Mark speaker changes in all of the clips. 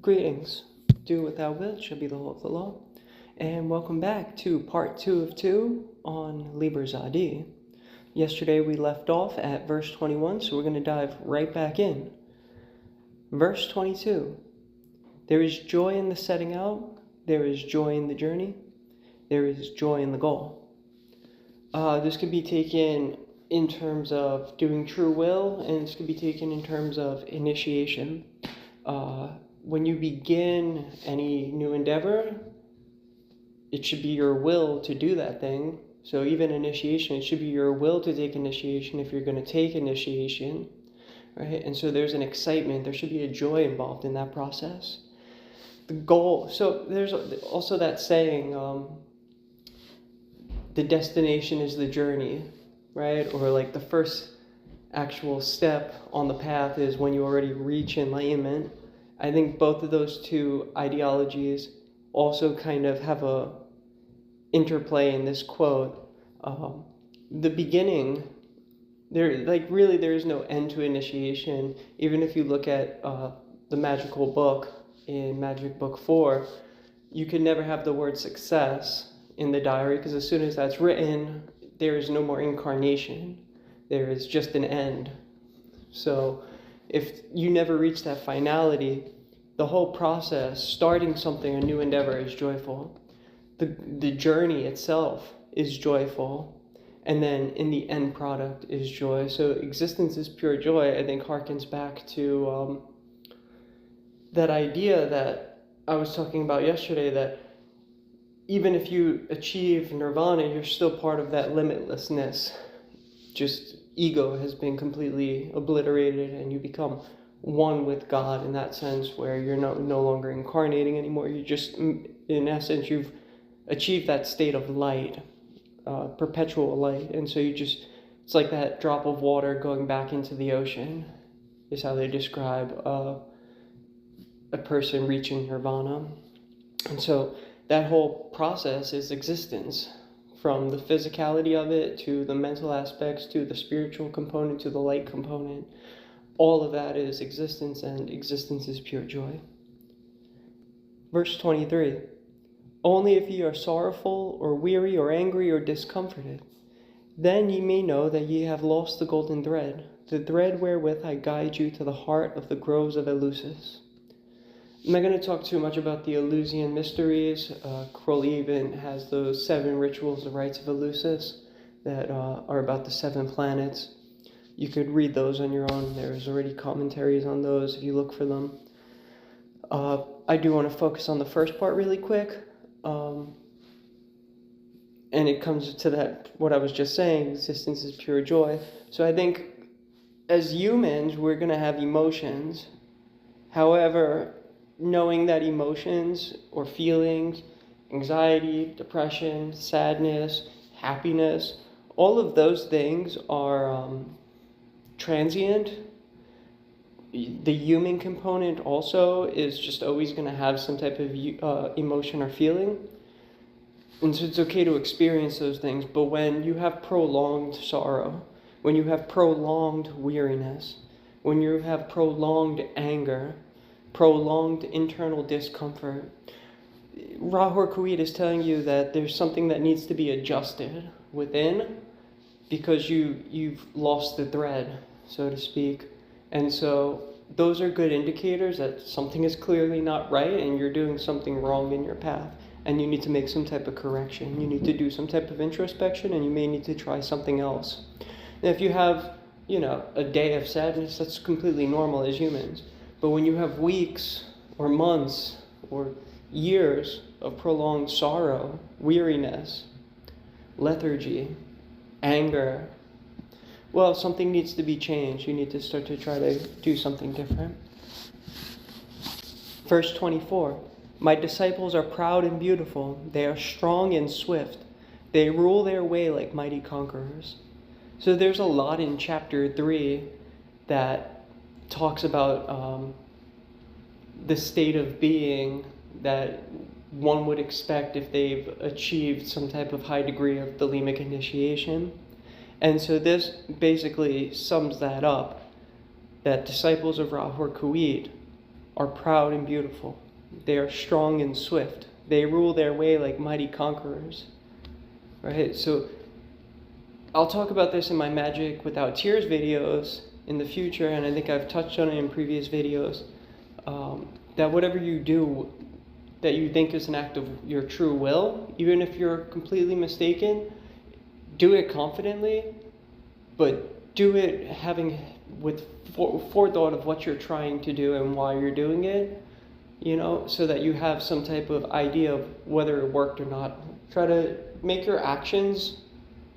Speaker 1: Greetings. Do what thou wilt shall be the whole of the law. And welcome back to part 2 of 2 on Liber Tzaddi. Yesterday we left off at verse 21, so we're going to dive right back in. Verse 22. There is joy in the setting out. There is joy in the journey. There is joy in the goal. This could be taken in terms of doing true will, and this could be taken in terms of initiation. When you begin any new endeavor, it should be your will to do that thing. So even initiation, it should be your will to take initiation if you're going to take initiation, right? And so there's an excitement. There should be a joy involved in that process. The goal. So there's also that saying, the destination is the journey, right? Or like the first actual step on the path is when you already reach enlightenment. I think both of those two ideologies also kind of have a interplay in this quote. The beginning, there is no end to initiation. Even if you look at the magical book in Magic Book 4, you can never have the word success in the diary, because as soon as that's written, there is no more incarnation. There is just an end. So if you never reach that finality, the whole process, starting something, a new endeavor, is joyful. The journey itself is joyful. And then in the end product is joy. So existence is pure joy, I think, harkens back to that idea that I was talking about yesterday, that even if you achieve nirvana, you're still part of that limitlessness. Just ego has been completely obliterated, and you become one with God in that sense, where you're no longer incarnating anymore. You just, in essence, you've achieved that state of light, perpetual light. And so it's like that drop of water going back into the ocean, is how they describe a person reaching nirvana. And so that whole process is existence, from the physicality of it to the mental aspects to the spiritual component to the light component. All of that is existence, and existence is pure joy. Verse 23. Only if ye are sorrowful or weary or angry or discomforted, then ye may know that ye have lost the golden thread, the thread wherewith I guide you to the heart of the groves of Eleusis. I'm not going to talk too much about the Eleusinian mysteries. Kroll even has those 7 rituals, the rites of Eleusis, that are about the 7 planets. You could read those on your own. There's already commentaries on those if you look for them. I do want to focus on the first part really quick. And it comes to that, what I was just saying, existence is pure joy. So I think as humans, we're going to have emotions. However, knowing that emotions or feelings, anxiety, depression, sadness, happiness, all of those things are transient. The human component also is just always going to have some type of emotion or feeling. And so it's okay to experience those things. But when you have prolonged sorrow, when you have prolonged weariness, when you have prolonged anger, prolonged internal discomfort, Ra-Hoor-Khuit is telling you that there's something that needs to be adjusted within, because you've lost the thread, so to speak. And so those are good indicators that something is clearly not right and you're doing something wrong in your path, and you need to make some type of correction. You need to do some type of introspection, and you may need to try something else. And if you have, a day of sadness, that's completely normal as humans. But when you have weeks or months or years of prolonged sorrow, weariness, lethargy, anger, well, something needs to be changed. You need to start to try to do something different. Verse 24. My disciples are proud and beautiful. They are strong and swift. They rule their way like mighty conquerors. So there's a lot in chapter 3 that talks about the state of being that one would expect if they've achieved some type of high degree of thelemic initiation. And so this basically sums that up, that disciples of Ra-Hoor-Khuit are proud and beautiful. They are strong and swift. They rule their way like mighty conquerors. Right? So I'll talk about this in my Magic Without Tears videos in the future, and I think I've touched on it in previous videos, that whatever you do that you think is an act of your true will, even if you're completely mistaken, do it confidently, but do it having with forethought of what you're trying to do and why you're doing it, so that you have some type of idea of whether it worked or not. Try to make your actions,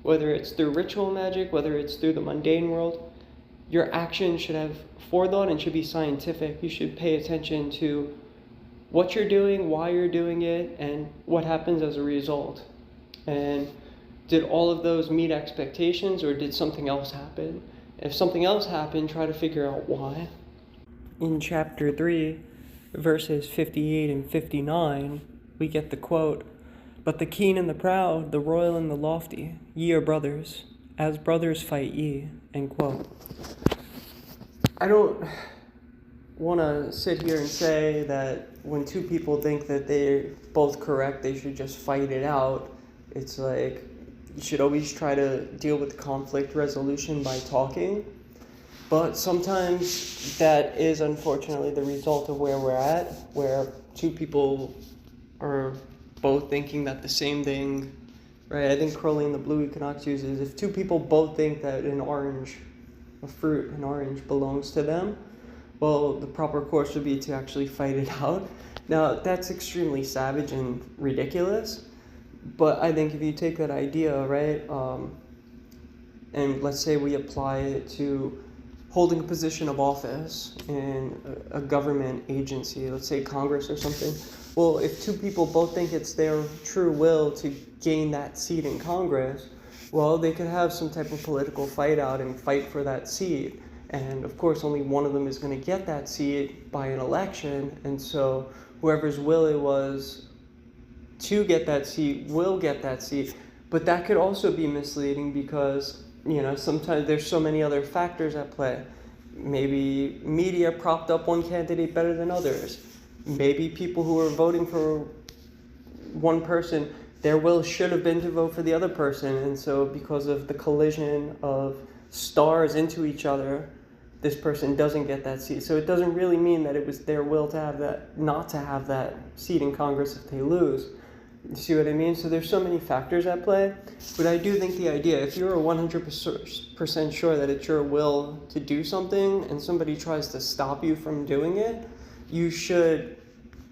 Speaker 1: whether it's through ritual magic, whether it's through the mundane world, your actions should have forethought and should be scientific. You should pay attention to what you're doing, why you're doing it, and what happens as a result. And did all of those meet expectations, or did something else happen? If something else happened, try to figure out why. In chapter 3, verses 58 and 59, we get the quote, "But the keen and the proud, the royal and the lofty, ye are brothers. As brothers fight ye." End quote. I don't want to sit here and say that when two people think that they're both correct, they should just fight it out. It's like you should always try to deal with conflict resolution by talking. But sometimes that is unfortunately the result of where we're at, where two people are both thinking that the same thing, right? I think Crowley in the Blue Equinox uses, if two people both think that an orange belongs to them, well, the proper course would be to actually fight it out. Now, that's extremely savage and ridiculous, but I think if you take that idea, right, and let's say we apply it to holding a position of office in a government agency, let's say Congress or something, well, if two people both think it's their true will to gain that seat in Congress, well, they could have some type of political fight out and fight for that seat. And of course, only one of them is going to get that seat by an election. And so whoever's will it was to get that seat will get that seat. But that could also be misleading because, sometimes there's so many other factors at play. Maybe media propped up one candidate better than others. Maybe people who are voting for one person, their will should have been to vote for the other person. And so because of the collision of stars into each other, this person doesn't get that seat. So it doesn't really mean that it was their will to have that, not to have that seat in Congress if they lose. You see what I mean? So there's so many factors at play. But I do think the idea, if you're 100% sure that it's your will to do something and somebody tries to stop you from doing it, you should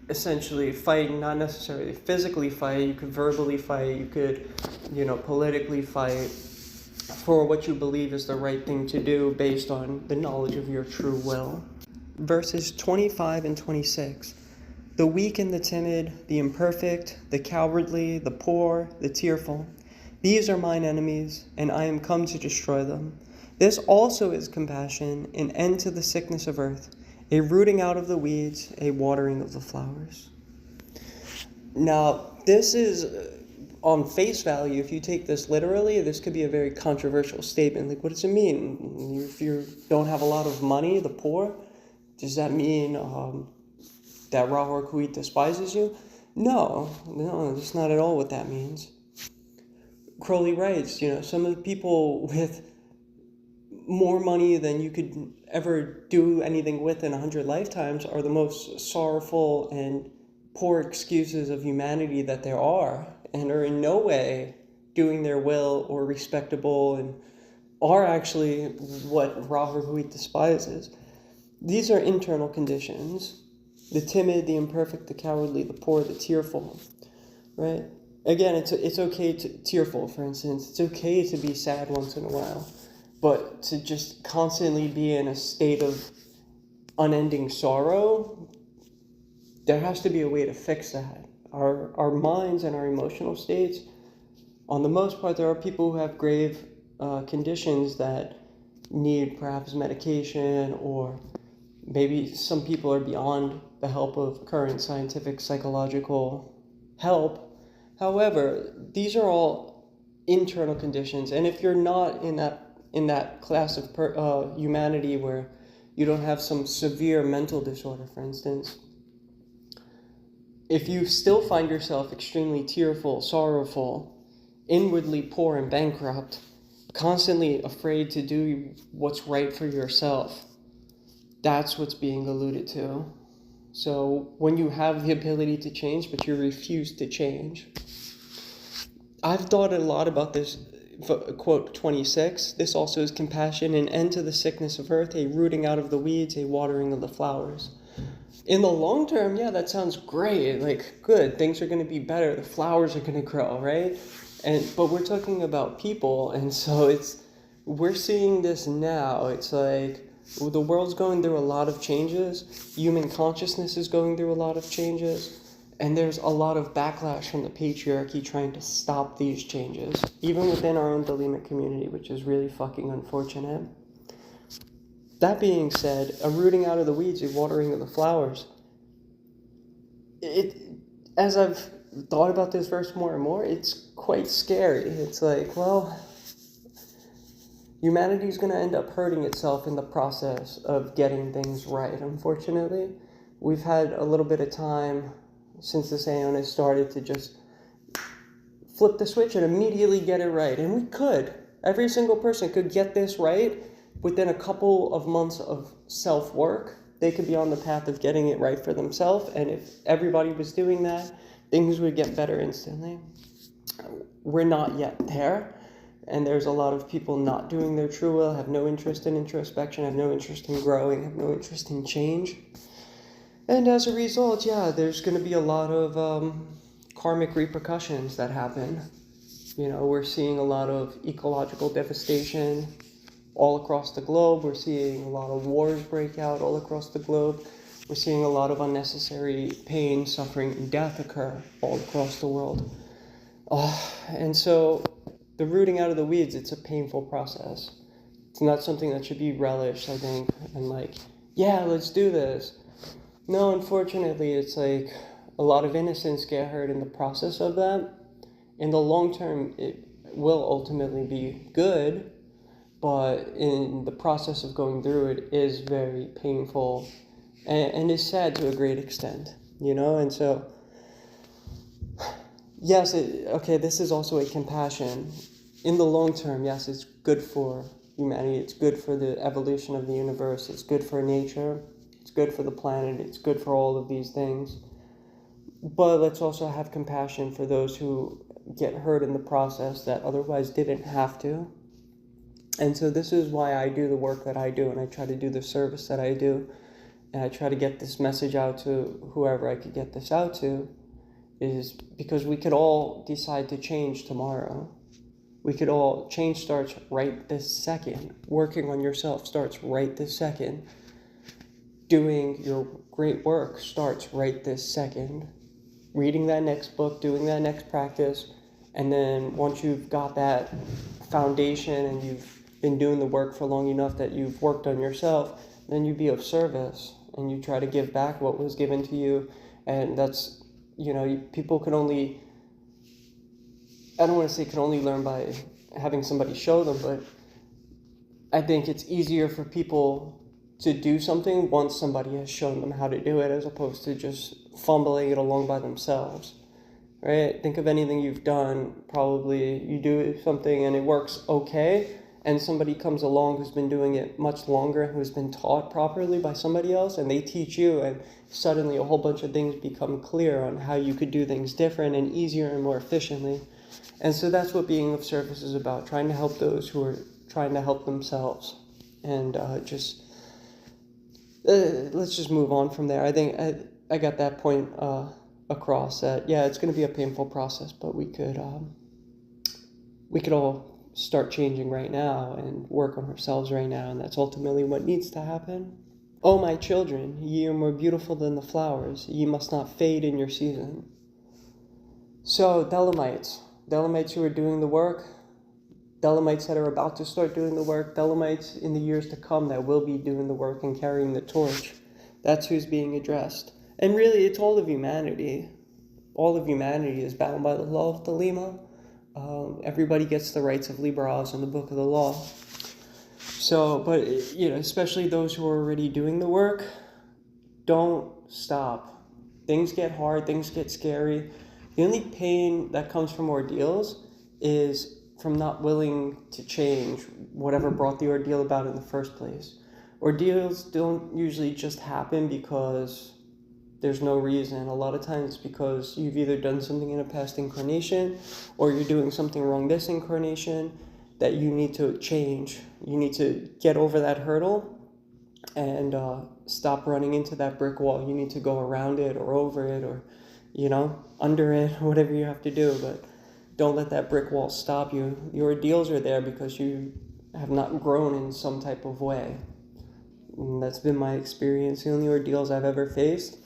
Speaker 1: essentially fight, not necessarily physically fight. You could verbally fight. You could, politically fight for what you believe is the right thing to do based on the knowledge of your true will. Verses 25 and 26. "The weak and the timid, the imperfect, the cowardly, the poor, the tearful, these are mine enemies, and I am come to destroy them. This also is compassion, an end to the sickness of earth, a rooting out of the weeds, a watering of the flowers." Now, this is, on face value, if you take this literally, this could be a very controversial statement. Like, what does it mean? If you don't have a lot of money, the poor, does that mean that Ra-Hoor-Khuit despises you? No, that's not at all what that means. Crowley writes, some of the people with more money than you could ever do anything with in 100 lifetimes are the most sorrowful and poor excuses of humanity that there are, and are in no way doing their will or respectable, and are actually what Ra-Hoor-Khuit despises. These are internal conditions. The timid, the imperfect, the cowardly, the poor, the tearful, right? Again, it's okay to tearful, for instance. It's okay to be sad once in a while, but to just constantly be in a state of unending sorrow, there has to be a way to fix that. Our minds and our emotional states, on the most part, there are people who have grave conditions that need perhaps medication, or maybe some people are beyond the help of current scientific psychological help. However, these are all internal conditions, and if you're not in that class of humanity where you don't have some severe mental disorder, for instance, if you still find yourself extremely tearful, sorrowful, inwardly poor and bankrupt, constantly afraid to do what's right for yourself, that's what's being alluded to. So when you have the ability to change, but you refuse to change. I've thought a lot about this, quote 26. This also is compassion, an end to the sickness of earth, a rooting out of the weeds, a watering of the flowers. In the long term, yeah, that sounds great. Like, good, things are going to be better. The flowers are going to grow, right? But we're talking about people, and so we're seeing this now. It's like the world's going through a lot of changes. Human consciousness is going through a lot of changes. And there's a lot of backlash from the patriarchy trying to stop these changes, even within our own Dalima community, which is really fucking unfortunate. That being said, a rooting out of the weeds, a watering of the flowers. As I've thought about this verse more and more, it's quite scary. It's like, well, humanity's going to end up hurting itself in the process of getting things right, unfortunately. We've had a little bit of time since this aeon has started to just flip the switch and immediately get it right. And we could. Every single person could get this right within a couple of months of self-work. They could be on the path of getting it right for themselves. And if everybody was doing that, things would get better instantly. We're not yet there. And there's a lot of people not doing their true will, have no interest in introspection, have no interest in growing, have no interest in change. And as a result, yeah, there's going to be a lot of karmic repercussions that happen. You know, we're seeing a lot of ecological devastation all across the globe. We're seeing a lot of wars break out all across the globe. We're seeing a lot of unnecessary pain, suffering, and death occur all across the world. And so the rooting out of the weeds, it's a painful process. It's not something that should be relished, I think, and like, yeah, let's do this. No, unfortunately, it's like a lot of innocents get hurt in the process of that. In the long term, it will ultimately be good, but in the process of going through it is very painful and is sad to a great extent, you know? And so, yes, this is also a compassion. In the long term, yes, it's good for humanity. It's good for the evolution of the universe. It's good for nature. It's good for the planet. It's good for all of these things. But let's also have compassion for those who get hurt in the process that otherwise didn't have to. And so this is why I do the work that I do, and I try to do the service that I do, and I try to get this message out to whoever I could get this out to, is because we could all decide to change tomorrow. We could all, change starts right this second. Working on yourself starts right this second. Doing your great work starts right this second. Reading that next book, doing that next practice, and then once you've got that foundation and you've been doing the work for long enough that you've worked on yourself, then you be of service and you try to give back what was given to you. And that's, you know, people can only, I don't want to say can only learn by having somebody show them, but I think it's easier for people to do something once somebody has shown them how to do it, as opposed to just fumbling it along by themselves, right? Think of anything you've done. Probably you do something and it works okay, and somebody comes along who's been doing it much longer, who's been taught properly by somebody else, and they teach you, and suddenly a whole bunch of things become clear on how you could do things different and easier and more efficiently. And so that's what being of service is about, trying to help those who are trying to help themselves. And let's just move on from there. I think I got that point across, that, yeah, it's going to be a painful process, but we could all start changing right now and work on ourselves right now, and that's ultimately what needs to happen. Oh, my children, ye are more beautiful than the flowers. Ye must not fade in your season. So, Thelemites who are doing the work, Thelemites that are about to start doing the work, Thelemites in the years to come that will be doing the work and carrying the torch. That's who's being addressed. And really, it's all of humanity. All of humanity is bound by the law of Thelema. Everybody gets the rights of liberals in the book of the law. So, but, especially those who are already doing the work, don't stop. Things get hard, things get scary. The only pain that comes from ordeals is from not willing to change whatever brought the ordeal about in the first place. Ordeals don't usually just happen because there's no reason. A lot of times it's because you've either done something in a past incarnation or you're doing something wrong this incarnation that you need to change. You need to get over that hurdle and stop running into that brick wall. You need to go around it or over it or, under it, whatever you have to do. But don't let that brick wall stop you. Your ordeals are there because you have not grown in some type of way. And that's been my experience. The only ordeals I've ever faced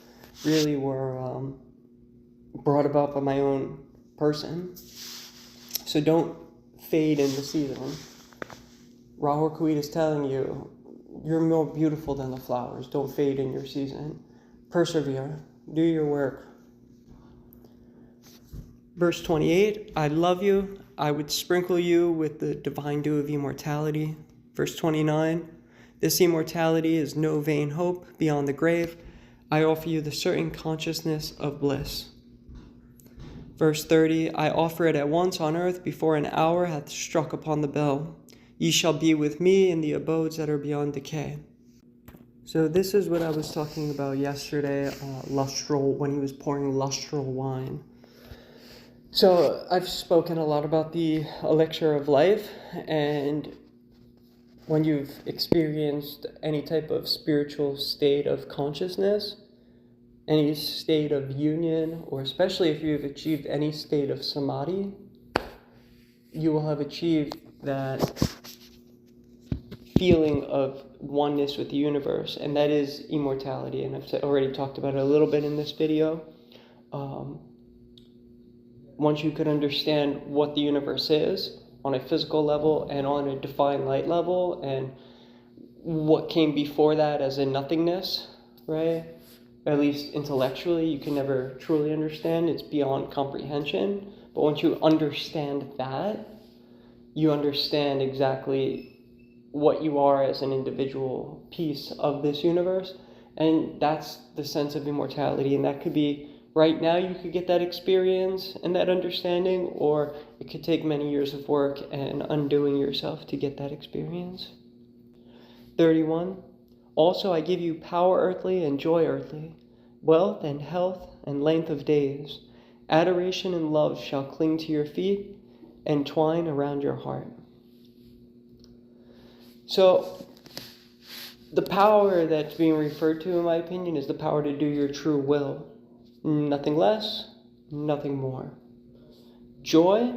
Speaker 1: really were brought about by my own person. So don't fade in the season. Ra-Hoor-Khuit is telling you, you're more beautiful than the flowers. Don't fade in your season. Persevere. Do your work. Verse 28, I love you. I would sprinkle you with the divine dew of immortality. Verse 29, this immortality is no vain hope beyond the grave. I offer you the certain consciousness of bliss. Verse 30, I offer it at once on earth before an hour hath struck upon the bell. Ye shall be with me in the abodes that are beyond decay. So this is what I was talking about yesterday, lustral, when he was pouring lustral wine. So I've spoken a lot about the elixir of life, and when you've experienced any type of spiritual state of consciousness, any state of union, or especially if you've achieved any state of samadhi, you will have achieved that feeling of oneness with the universe, and that is immortality. And I've already talked about it a little bit in this video. Once you could understand what the universe is on a physical level and on a divine light level, and what came before that as a nothingness, right? At least intellectually, you can never truly understand. It's beyond comprehension. But once you understand that, you understand exactly what you are as an individual piece of this universe. And that's the sense of immortality. And that could be right now, you could get that experience and that understanding, or it could take many years of work and undoing yourself to get that experience. 31. Also, I give you power earthly and joy earthly, wealth and health and length of days. Adoration and love shall cling to your feet and twine around your heart. So, the power that's being referred to, in my opinion, is the power to do your true will. Nothing less, nothing more. Joy,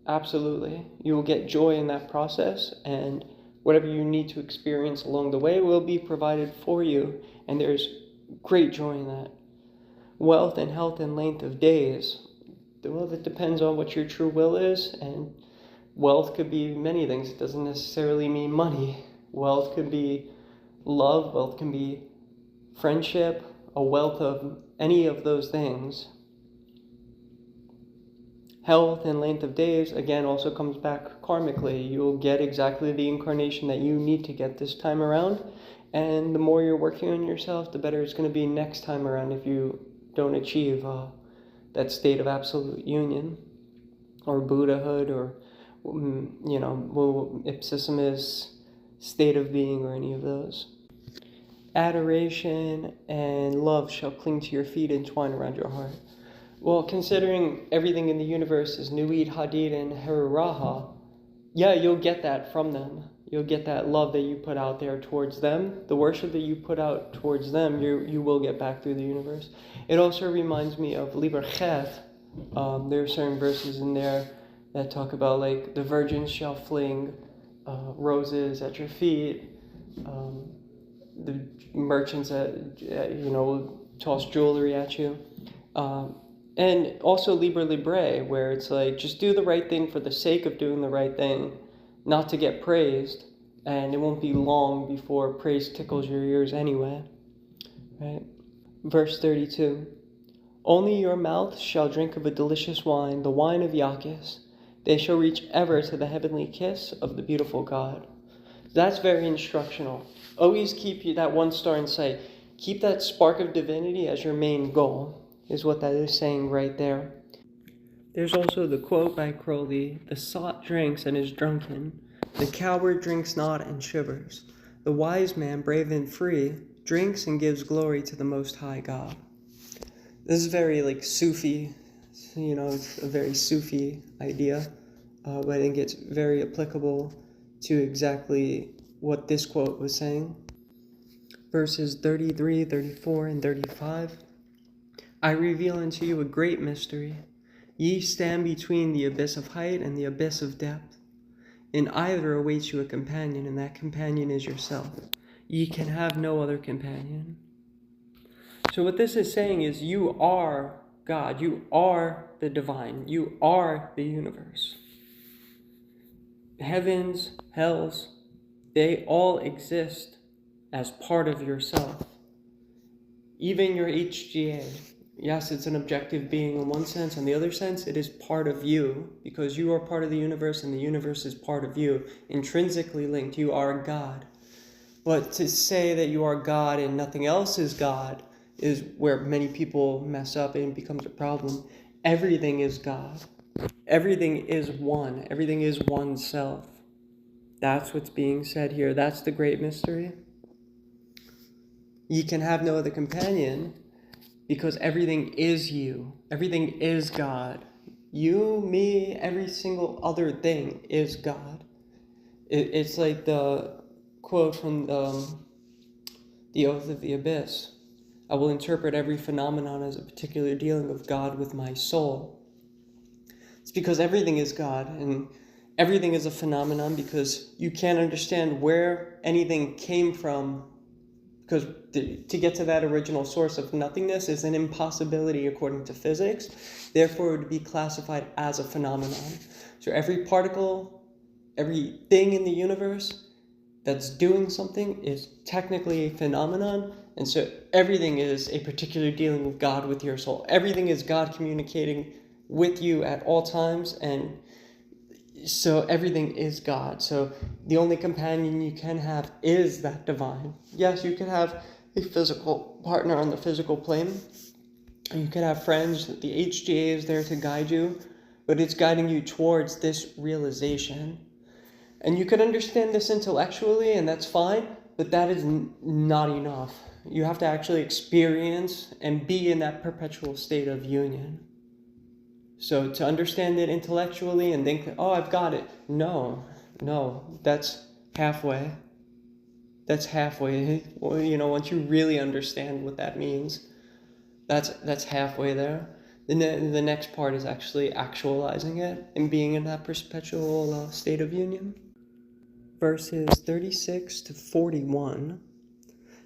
Speaker 1: absolutely. You will get joy in that process, and whatever you need to experience along the way will be provided for you, and there's great joy in that. Wealth and health and length of days. Well, that depends on what your true will is, and wealth could be many things. It doesn't necessarily mean money. Wealth could be love, wealth can be friendship, a wealth of any of those things. Health and length of days, again, also comes back karmically. You'll get exactly the incarnation that you need to get this time around. And the more you're working on yourself, the better it's going to be next time around if you don't achieve that state of absolute union or Buddhahood or, ipsissimis state of being or any of those. Adoration and love shall cling to your feet and twine around your heart. Well, considering everything in the universe is Nuid, Hadid, and Heruraha, yeah, you'll get that from them. You'll get that love that you put out there towards them. The worship that you put out towards them, you will get back through the universe. It also reminds me of Liber Tzaddi. There are certain verses in there that talk about, like, the virgins shall fling roses at your feet. The merchants will toss jewelry at you. And also Liber Libre, where it's like, just do the right thing for the sake of doing the right thing, not to get praised, and it won't be long before praise tickles your ears anyway. Right? Verse 32. Only your mouth shall drink of a delicious wine, the wine of Yakis. They shall reach ever to the heavenly kiss of the beautiful God. That's very instructional. Always keep that one star in sight. Keep that spark of divinity as your main goal, is what that is saying right there. There's also the quote by Crowley: "The sot drinks and is drunken. The coward drinks not and shivers. The wise man, brave and free, drinks and gives glory to the Most High God." This is very like Sufi, it's a very Sufi idea, but I think it's very applicable to exactly what this quote was saying. Verses 33, 34, and 35. "I reveal unto you a great mystery. Ye stand between the abyss of height and the abyss of depth. In either awaits you a companion, and that companion is yourself. Ye can have no other companion." So what this is saying is you are God. You are the divine. You are the universe. Heavens, hells, they all exist as part of yourself. Even your HGA. Yes, it's an objective being in one sense. In the other sense, it is part of you, because you are part of the universe and the universe is part of you. Intrinsically linked, you are God. But to say that you are God and nothing else is God is where many people mess up and it becomes a problem. Everything is God. Everything is one. Everything is one self. That's what's being said here. That's the great mystery. Ye can have no other companion, because everything is you. Everything is God. You, me, every single other thing is God. It's like the quote from the Oath of the Abyss. "I will interpret every phenomenon as a particular dealing of God with my soul." It's because everything is God, and everything is a phenomenon, because you can't understand where anything came from, because to get to that original source of nothingness is an impossibility according to physics. Therefore, it would be classified as a phenomenon. So every particle, everything in the universe that's doing something is technically a phenomenon. And so everything is a particular dealing with God with your soul. Everything is God communicating with you at all times, and so everything is God. So the only companion you can have is that divine. Yes, you can have a physical partner on the physical plane. You can have friends. The HGA is there to guide you, but it's guiding you towards this realization. And you can understand this intellectually, and that's fine, but that is not enough. You have to actually experience and be in that perpetual state of union. So to understand it intellectually and think, oh, I've got it. No, that's halfway. That's halfway. Well, once you really understand what that means, that's halfway there. The next part is actually actualizing it and being in that perpetual state of union. Verses 36 to 41.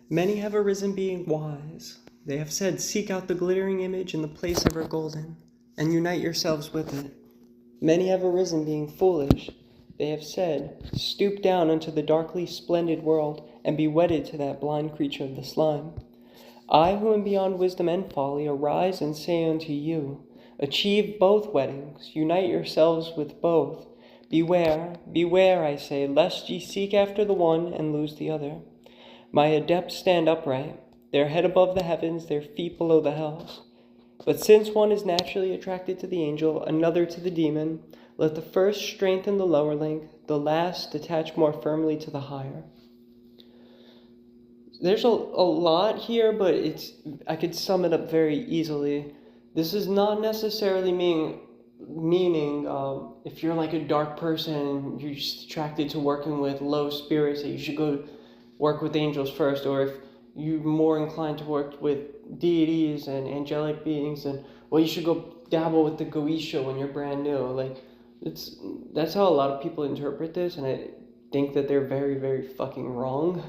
Speaker 1: "Many have arisen being wise. They have said, seek out the glittering image in the place ever golden, and unite yourselves with it. Many have arisen being foolish. They have said, stoop down unto the darkly splendid world, and be wedded to that blind creature of the slime. I, who am beyond wisdom and folly, arise and say unto you, achieve both weddings, unite yourselves with both. Beware, beware, I say, lest ye seek after the one and lose the other. My adepts stand upright, their head above the heavens, their feet below the hells. But since one is naturally attracted to the angel, another to the demon, let the first strengthen the lower link, the last attach more firmly to the higher." There's a lot here, but I could sum it up very easily. This is not necessarily meaning if you're like a dark person, you're just attracted to working with low spirits, that you should go work with angels first, or if you're more inclined to work with deities and angelic beings, and you should go dabble with the Goetia when you're brand new. That's how a lot of people interpret this, and I think that they're very, very fucking wrong.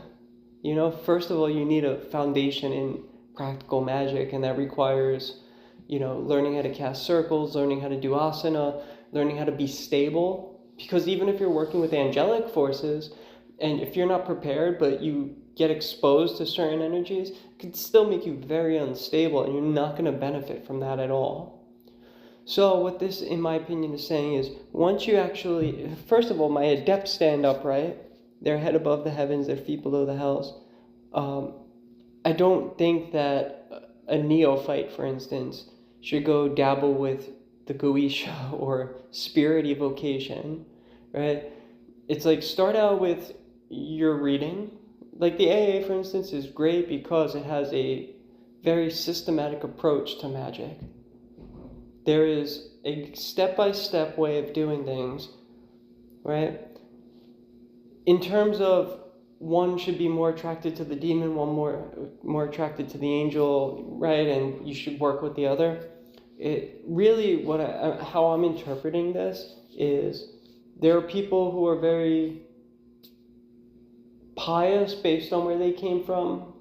Speaker 1: First of all, you need a foundation in practical magic, and that requires learning how to cast circles, learning how to do asana, learning how to be stable. Because even if you're working with angelic forces, and if you're not prepared, but you get exposed to certain energies, it can still make you very unstable, and you're not going to benefit from that at all. So what this, in my opinion, is saying is, once you actually, first of all, my adepts stand upright. their head above the heavens, their feet below the hells. I don't think that a neophyte, for instance, should go dabble with the Goetia or spirit evocation, right? It's like, start out with your reading. Like the AA, for instance, is great because it has a very systematic approach to magic. There is a step-by-step way of doing things, right? In terms of one should be more attracted to the demon, one more attracted to the angel, right? And you should work with the other. It really, how I'm interpreting this is, there are people who are very pious based on where they came from.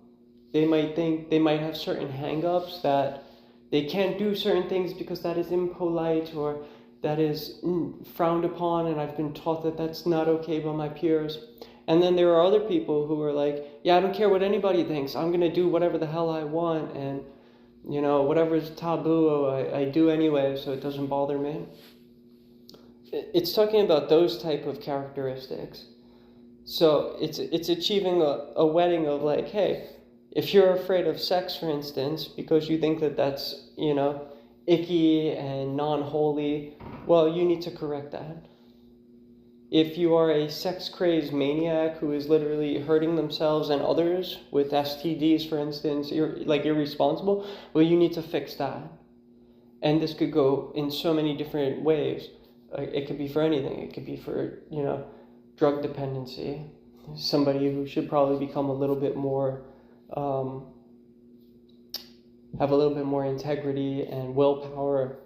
Speaker 1: They might think, they might have certain hang-ups that they can't do certain things because that is impolite or that is frowned upon, and I've been taught that that's not okay by my peers. And then there are other people who are like, yeah, I don't care what anybody thinks. I'm going to do whatever the hell I want, and, you know, whatever is taboo, I do anyway, so it doesn't bother me. It's talking about those type of characteristics. So it's achieving a wedding of like, hey, if you're afraid of sex, for instance, because you think that that's, you know, icky and non-holy, well, you need to correct that. If you are a sex-crazed maniac who is literally hurting themselves and others with STDs, for instance, you're like irresponsible, well, you need to fix that. And this could go in so many different ways. It could be for anything. It could be for, you know, drug dependency. Somebody who should probably become a little bit more, have a little bit more integrity and willpower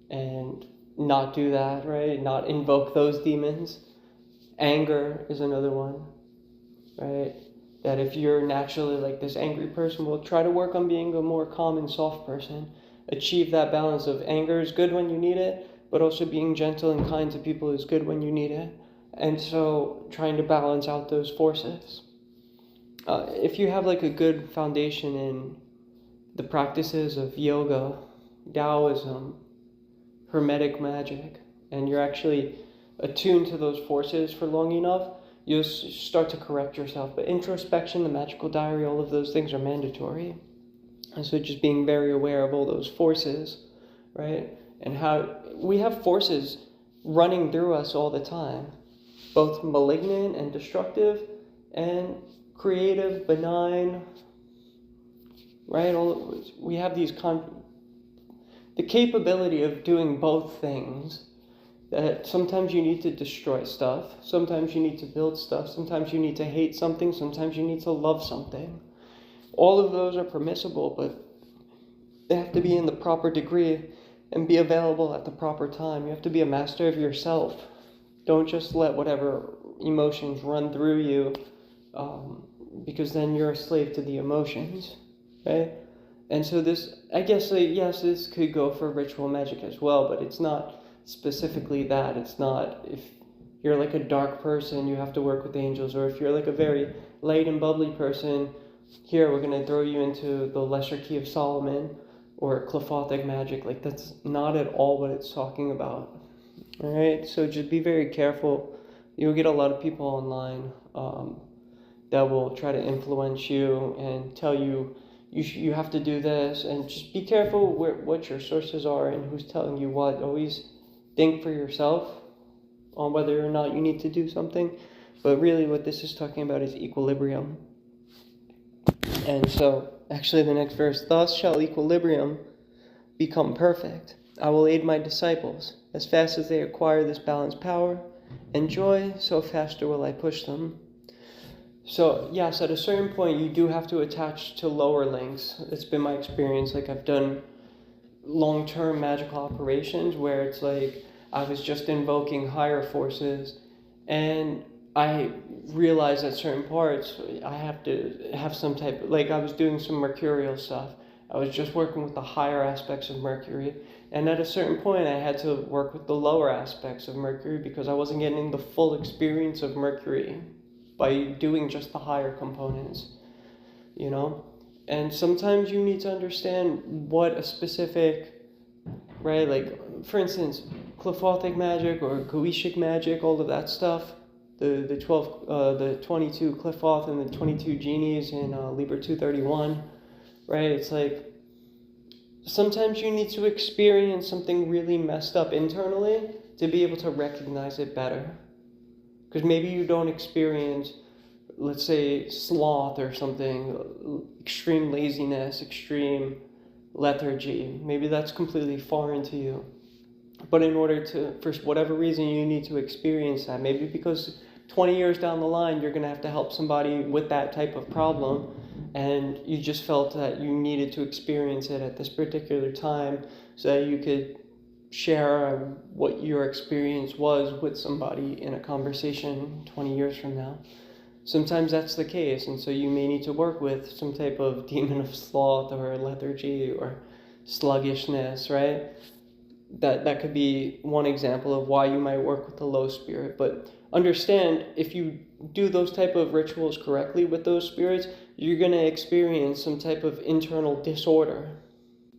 Speaker 1: and not do that, right? Not invoke those demons. Anger is another one, right? That if you're naturally like this angry person, well, try to work on being a more calm and soft person. Achieve that balance of anger is good when you need it, but also being gentle and kind to people is good when you need it. And so trying to balance out those forces. If you have like a good foundation in the practices of yoga, Taoism, Hermetic magic, and you're actually attuned to those forces for long enough, you'll start to correct yourself. But introspection, the magical diary, all of those things are mandatory. And so just being very aware of all those forces, right? And how we have forces running through us all the time, both malignant and destructive, and creative, benign, right? We have these the capability of doing both things, that sometimes you need to destroy stuff, sometimes you need to build stuff, sometimes you need to hate something, sometimes you need to love something. All of those are permissible, but they have to be in the proper degree and be available at the proper time. You have to be a master of yourself. Don't just let whatever emotions run through you, because then you're a slave to the emotions, right? And so this, I guess, yes, this could go for ritual magic as well, but it's not specifically that. It's not, if you're like a dark person, you have to work with angels, or if you're like a very light and bubbly person, here, we're going to throw you into the lesser key of Solomon, or Qliphothic magic. Like, that's not at all what it's talking about. All right, so just be very careful. You'll get a lot of people online that will try to influence you and tell you, you have to do this, and just be careful what your sources are and who's telling you what. Always think for yourself on whether or not you need to do something. But really what this is talking about is equilibrium. And so, actually the next verse, thus shall equilibrium become perfect. I will aid my disciples. As fast as they acquire this balanced power and joy, so faster will I push them. So, yes, at a certain point, you do have to attach to lower links. It's been my experience. Like, I've done long-term magical operations where it's like I was just invoking higher forces, and I realized at certain parts I have to have some type of, like I was doing some mercurial stuff. I was just working with the higher aspects of Mercury, and at a certain point I had to work with the lower aspects of Mercury because I wasn't getting the full experience of Mercury by doing just the higher components, you know? And sometimes you need to understand what a specific, right, like, for instance, Qliphothic magic or Goetic magic, all of that stuff, the 22 Cliffoth and the 22 genies in Liber 231, right? It's like sometimes you need to experience something really messed up internally to be able to recognize it better. Because maybe you don't experience, let's say, sloth or something, extreme laziness, extreme lethargy. Maybe that's completely foreign to you. But in order to, for whatever reason, you need to experience that. Maybe because 20 years down the line, you're going to have to help somebody with that type of problem, and you just felt that you needed to experience it at this particular time so that you could share what your experience was with somebody in a conversation 20 years from now. Sometimes that's the case, and so you may need to work with some type of demon of sloth or lethargy or sluggishness, right? That could be one example of why you might work with the low spirit. But understand, if you do those type of rituals correctly with those spirits, you're going to experience some type of internal disorder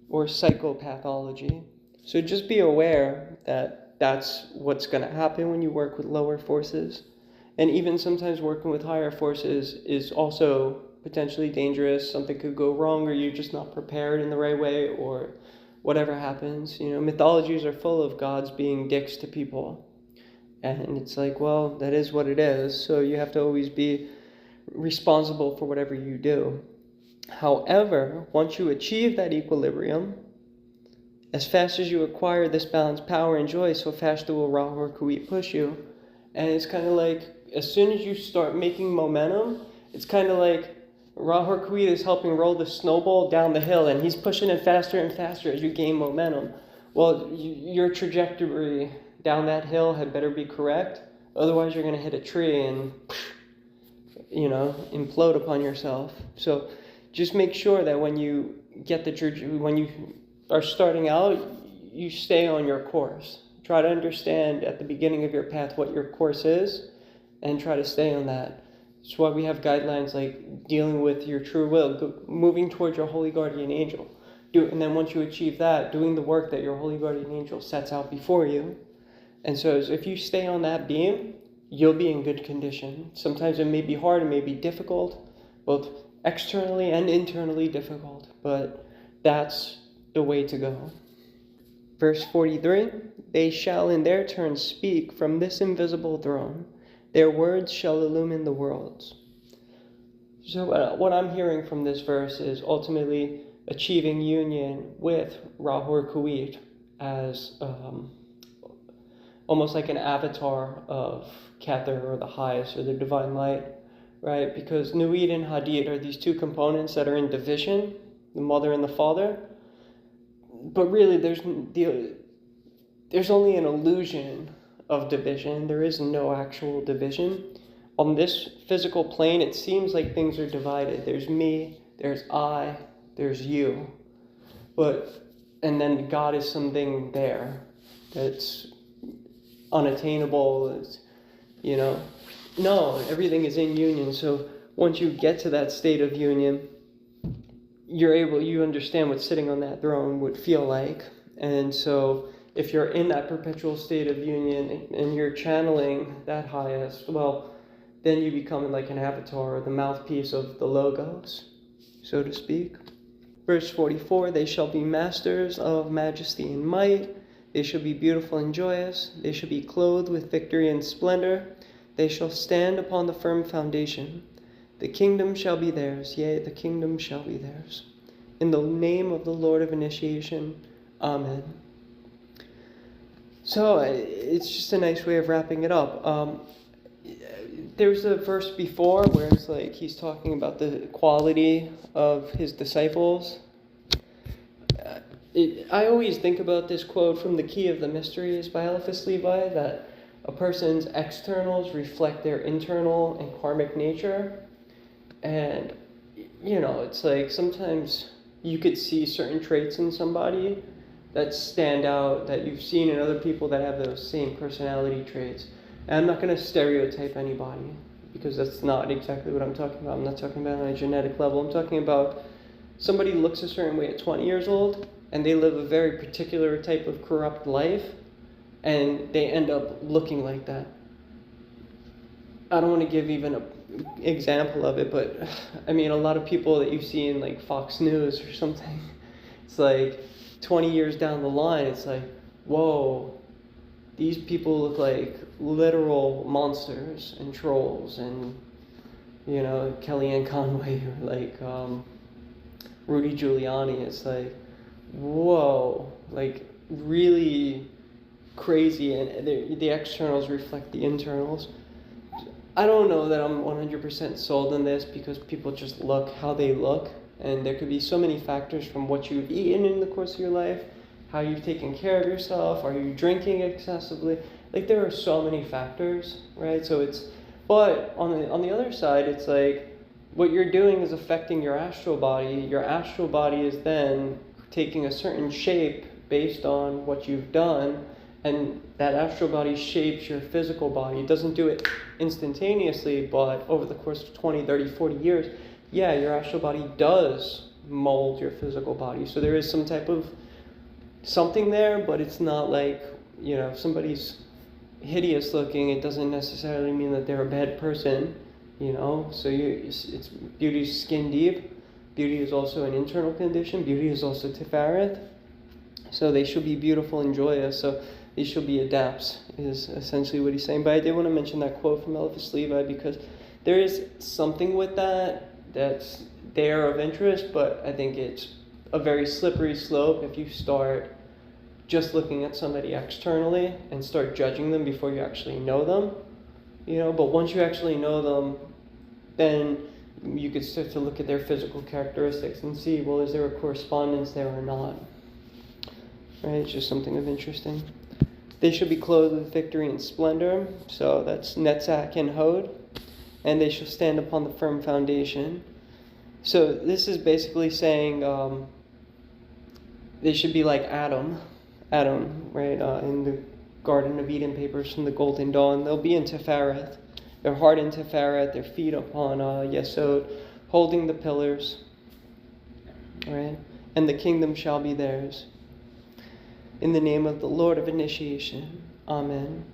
Speaker 1: or psychopathology. So just be aware that that's what's going to happen when you work with lower forces. And even sometimes working with higher forces is also potentially dangerous. Something could go wrong, or you're just not prepared in the right way, or whatever happens. You know, mythologies are full of gods being dicks to people. And it's like, well, that is what it is. So you have to always be responsible for whatever you do. However, once you achieve that equilibrium, as fast as you acquire this balanced power and joy, so fast will Ra-Hoor-Khuit push you. And it's kind of like, as soon as you start making momentum, it's kind of like Ra-Hoor-Khuit is helping roll the snowball down the hill, and he's pushing it faster and faster as you gain momentum. Well, your trajectory down that hill had better be correct. Otherwise, you're going to hit a tree and, you know, implode upon yourself. So just make sure that when you get when you are starting out, you stay on your course. Try to understand at the beginning of your path what your course is, and try to stay on that. That's why we have guidelines like dealing with your true will, moving towards your holy guardian angel. And then once you achieve that, doing the work that your holy guardian angel sets out before you. And so if you stay on that beam, you'll be in good condition. Sometimes it may be hard, it may be difficult, both externally and internally difficult, but that's the way to go. Verse 43, they shall in their turn speak from this invisible throne. Their words shall illumine the worlds. So what I'm hearing from this verse is ultimately achieving union with Ra-Hoor-Khuit as almost like an avatar of Kether, or the highest, or the divine light, right? Because Nuit and Hadid are these two components that are in division, the mother and the father. But really, there's only an illusion of division. There is no actual division. On this physical plane, it seems like things are divided. There's me, there's I, there's you. And then God is something there that's unattainable. It's, you know, no, everything is in union. So once you get to that state of union, you understand what sitting on that throne would feel like. And so if you're in that perpetual state of union and you're channeling that highest, well, then you become like an avatar, or the mouthpiece of the Logos, so to speak. Verse 44, they shall be masters of majesty and might. They shall be beautiful and joyous. They shall be clothed with victory and splendor. They shall stand upon the firm foundation. The kingdom shall be theirs, yea, the kingdom shall be theirs. In the name of the Lord of initiation, Amen. So it's just a nice way of wrapping it up. There's a verse before where it's like he's talking about the quality of his disciples. I always think about this quote from The Key of the Mysteries by Eliphas Levi, that a person's externals reflect their internal and karmic nature. And, you know, it's like sometimes you could see certain traits in somebody that stand out, that you've seen in other people that have those same personality traits. And I'm not going to stereotype anybody, because that's not exactly what I'm talking about. I'm not talking about on a genetic level. I'm talking about somebody looks a certain way at 20 years old, and they live a very particular type of corrupt life, and they end up looking like that. I don't want to give even an example of it, but I mean, a lot of people that you see in like Fox News or something, it's like 20 years down the line, it's like, whoa, these people look like literal monsters and trolls, and you know, Kellyanne Conway or like Rudy Giuliani. It's like, whoa, like really crazy, and the externals reflect the internals. I don't know that I'm 100% sold on this, because people just look how they look, and there could be so many factors from what you've eaten in the course of your life, how you've taken care of yourself, are you drinking excessively? Like, there are so many factors, right? So it's, but on the other side, it's like what you're doing is affecting your astral body. Your astral body is then taking a certain shape based on what you've done, and that astral body shapes your physical body. It doesn't do it instantaneously, but over the course of 20, 30, 40 years, yeah, your astral body does mold your physical body. So there is some type of something there, but it's not like, you know, if somebody's hideous looking, it doesn't necessarily mean that they're a bad person, you know. So it's beauty's skin deep. Beauty is also an internal condition. Beauty is also Tifereth. So they should be beautiful and joyous. So these shall be adapts, is essentially what he's saying. But I did want to mention that quote from Eliphas Levi, because there is something with that's there of interest, but I think it's a very slippery slope if you start just looking at somebody externally and start judging them before you actually know them, you know. But once you actually know them, then you could start to look at their physical characteristics and see, well, is there a correspondence there or not? Right? It's just something of interesting. They shall be clothed with victory and splendor. So that's Netzach and Hod. And they shall stand upon the firm foundation. So this is basically saying they should be like Adam, right? In the Garden of Eden papers from the Golden Dawn. They'll be in Tifereth. Their heart in Tifereth, their feet upon Yesod, holding the pillars. Right? And the kingdom shall be theirs. In the name of the Lord of initiation. Amen.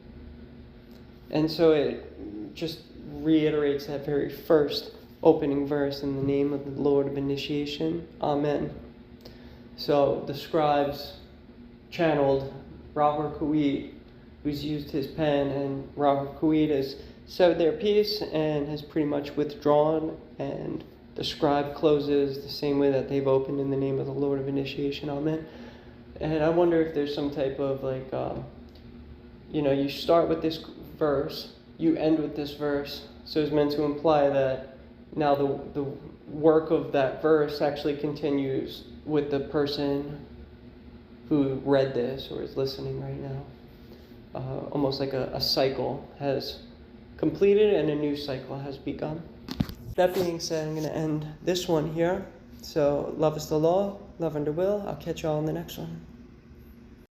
Speaker 1: And so it just reiterates that very first opening verse, in the name of the Lord of initiation. Amen. So the scribes channeled Ra-Hoor-Khuit, who's used his pen, and Ra-Hoor-Khuit has said their piece and has pretty much withdrawn, and the scribe closes the same way that they've opened, in the name of the Lord of initiation. Amen. And I wonder if there's some type of like, you know, you start with this verse, you end with this verse. So it's meant to imply that now the work of that verse actually continues with the person who read this or is listening right now. Almost like a cycle has completed and a new cycle has begun. That being said, I'm going to end this one here. So love is the law, love under will. I'll catch y'all on the next one.